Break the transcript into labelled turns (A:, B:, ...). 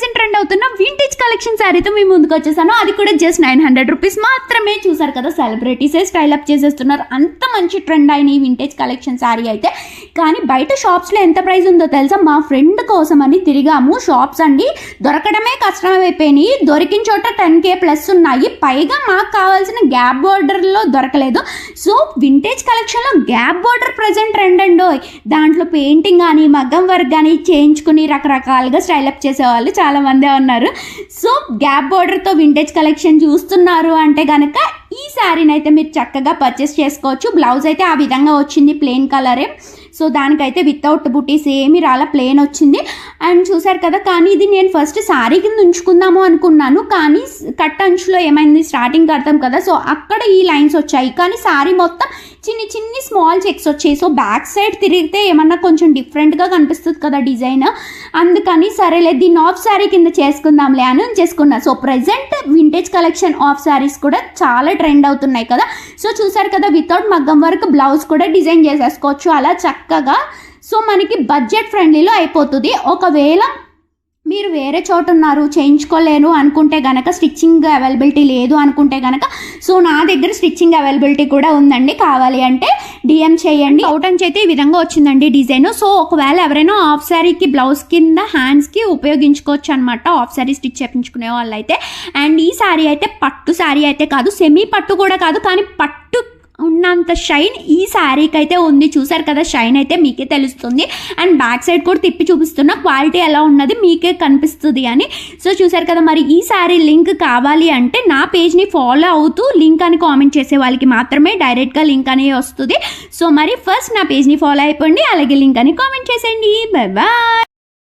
A: Present trend అవుతున్న vintage collection శారీతో మీ ముందుకు వచ్చేసాను. అది కూడా జస్ట్ 900 రూపీస్ మాత్రమే. చూసారు కదా, సెలబ్రిటీసే స్టైల్ అప్ చేసేస్తున్నారు. అంత మంచి ట్రెండ్ అయిన ఈ వింటేజ్ కలెక్షన్ శారీ అయితే. కానీ బయట షాప్స్లో ఎంత ప్రైస్ ఉందో తెలుసా? మా ఫ్రెండ్ కోసం అని తిరిగాము. షాప్స్ అండి దొరకడమే కష్టమైపోయినాయి. దొరికిన చోట 10K ప్లస్ ఉన్నాయి. పైగా మాకు కావాల్సిన గ్యాప్ బోర్డర్లో దొరకలేదు. సో వింటేజ్ కలెక్షన్లో గ్యాప్ బోర్డర్ ప్రెజెంట్ ట్రెండ్ అండో. దాంట్లో పెయింటింగ్ కానీ మగ్గం వర్క్ కానీ చేయించుకుని రకరకాలుగా స్టైలప్ చేసేవాళ్ళు చాలామంది ఉన్నారు. సో గ్యాప్ బోర్డర్తో వింటేజ్ కలెక్షన్ చూస్తున్నారు అంటే కనుక ఈ శారీని అయితే మీరు చక్కగా పర్చేస్ చేసుకోవచ్చు. బ్లౌజ్ అయితే ఆ విధంగా వచ్చింది, ప్లెయిన్ కలరే. సో దానికైతే వితౌట్ బుటీస్ ఏమి రాలా, ప్లెయిన్ వచ్చింది. అండ్ చూసారు కదా, కానీ ఇది నేను ఫస్ట్ శారీ కింద ఉంచుకుందాము అనుకున్నాను. కానీ కట్ అంచులో ఏమైంది, స్టార్టింగ్ కడతాం కదా, సో అక్కడ ఈ లైన్స్ వచ్చాయి. కానీ శారీ మొత్తం చిన్ని స్మాల్ చెక్స్ వచ్చాయి. సో బ్యాక్ సైడ్ తిరిగితే ఏమన్నా కొంచెం డిఫరెంట్గా కనిపిస్తుంది కదా డిజైన్. అందుకని సరేలే దీన్ని ఆఫ్ శారీ కింద చేసుకుందాంలే అని చేసుకున్నా. So present vintage collection of saris కూడా చాలా ట్రెండ్ అవుతున్నాయి కదా. సో చూసారు కదా, వితౌట్ మగ్గం వర్క్ బ్లౌజ్ కూడా డిజైన్ చేసేసుకోవచ్చు అలా చక్కగా. సో మనకి బడ్జెట్ ఫ్రెండ్లీలో అయిపోతుంది. ఒకవేళ మీరు వేరే చోట ఉన్నారు, చేయించుకోలేరు అనుకుంటే కనుక, స్టిచ్చింగ్ అవైలబిలిటీ లేదు అనుకుంటే కనుక, సో నా దగ్గర స్టిచ్చింగ్ అవైలబిలిటీ కూడా ఉందండి. కావాలి అంటే డిఎం చేయండి. అవుట్ అంచ్ అయితే ఈ విధంగా వచ్చిందండి డిజైన్. సో ఒకవేళ ఎవరైనా హాఫ్ శారీకి బ్లౌజ్ కింద హ్యాండ్స్కి ఉపయోగించుకోవచ్చు అనమాట, హాఫ్ శారీ స్టిచ్ చేయించుకునే వాళ్ళు అయితే. అండ్ ఈ శారీ అయితే పట్టు శారీ అయితే కాదు, సెమీ పట్టు కూడా కాదు, కానీ పట్టు ఉన్నంత షైన్ ఈ శారీకి అయితే ఉంది. చూసారు కదా, షైన్ అయితే మీకే తెలుస్తుంది. అండ్ బ్యాక్ సైడ్ కూడా తిప్పి చూపిస్తున్న క్వాలిటీ ఎలా ఉన్నది మీకే కనిపిస్తుంది అని. సో చూసారు కదా, మరి ఈ శారీ లింక్ కావాలి అంటే నా పేజ్ని ఫాలో అవుతూ లింక్ అని కామెంట్ చేసే వాళ్ళకి మాత్రమే డైరెక్ట్గా లింక్ అనేది వస్తుంది. సో మరి ఫస్ట్ నా పేజ్ని ఫాలో అయిపోండి, అలాగే లింక్ అని కామెంట్ చేసేయండి. Bye bye.